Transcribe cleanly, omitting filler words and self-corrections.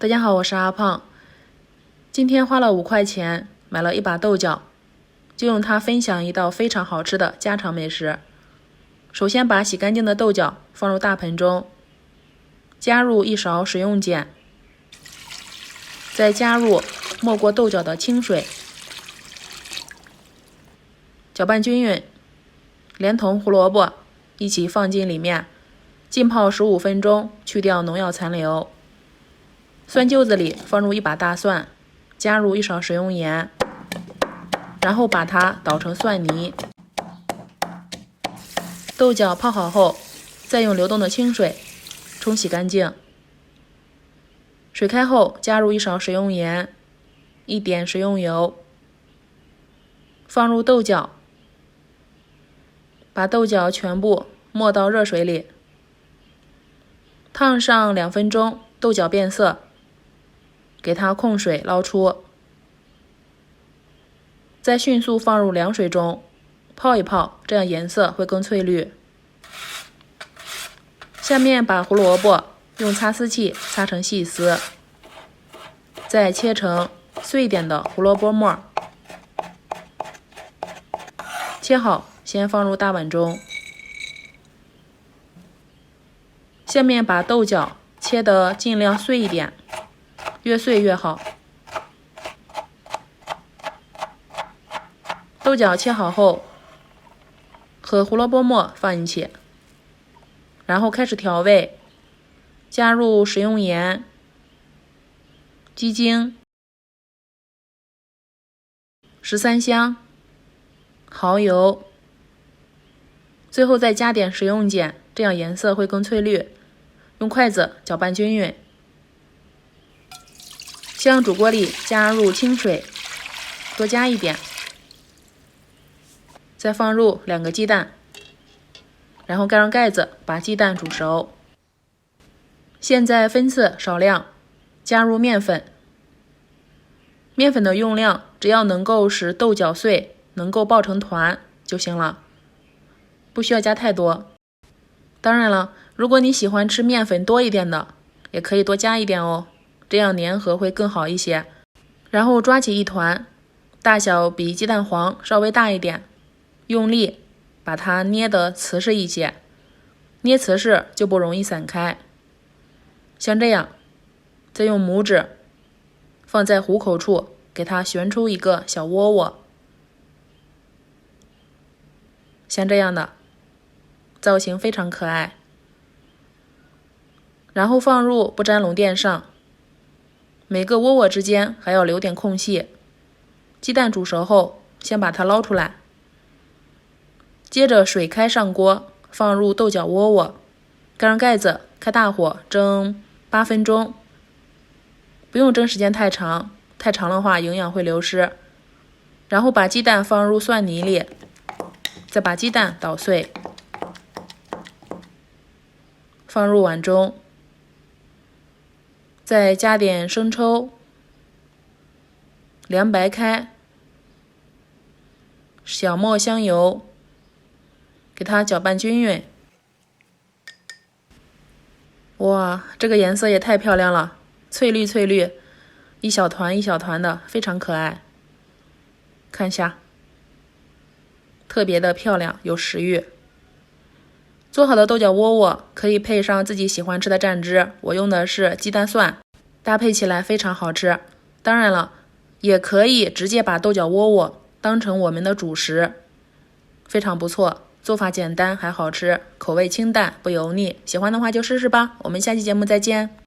大家好，我是阿胖。今天花了5块钱买了一把豆角，就用它分享一道非常好吃的家常美食。首先把洗干净的豆角放入大盆中，加入1勺食用碱，再加入没过豆角的清水，搅拌均匀，连同胡萝卜一起放进里面，浸泡15分钟，去掉农药残留。蒜臼子里放入1把大蒜，加入1勺食用盐，然后把它捣成蒜泥。豆角泡好后，再用流动的清水冲洗干净。水开后，加入1勺食用盐，1点食用油，放入豆角，把豆角全部没到热水里，烫上2分钟，豆角变色，给它控水捞出，再迅速放入凉水中泡一泡，这样颜色会更翠绿。下面把胡萝卜用擦丝器擦成细丝，再切成碎一点的胡萝卜末，切好先放入大碗中。下面把豆角切得尽量碎一点，越碎越好。豆角切好后，和胡萝卜末放一起，然后开始调味，加入食用盐、鸡精、13香、蚝油，最后再加点食用碱，这样颜色会更翠绿。用筷子搅拌均匀。向煮锅里加入清水，多加一点，再放入2个鸡蛋，然后盖上盖子，把鸡蛋煮熟。现在分次少量加入面粉，面粉的用量只要能够使豆角碎，能够爆成团就行了，不需要加太多。当然了，如果你喜欢吃面粉多一点的，也可以多加一点哦，这样粘合会更好一些。然后抓起一团，大小比鸡蛋黄稍微大一点，用力把它捏得瓷实一些，捏瓷实就不容易散开。像这样，再用拇指放在虎口处，给它旋出一个小窝窝，像这样的造型非常可爱。然后放入不粘笼垫上，每个窝窝之间还要留点空隙。鸡蛋煮熟后，先把它捞出来，接着水开上锅，放入豆角窝窝，盖上盖子，开大火蒸8分钟。不用蒸时间太长，太长的话营养会流失。然后把鸡蛋放入蒜泥里，再把鸡蛋捣碎，放入碗中，再加点生抽、凉白开、小磨香油，给它搅拌均匀。哇，这个颜色也太漂亮了，翠绿翠绿，一小团一小团的，非常可爱。看一下，特别的漂亮，有食欲。做好的豆角窝窝可以配上自己喜欢吃的蘸汁，我用的是鸡蛋蒜，搭配起来非常好吃。当然了，也可以直接把豆角窝窝当成我们的主食，非常不错，做法简单还好吃，口味清淡不油腻，喜欢的话就试试吧。我们下期节目再见。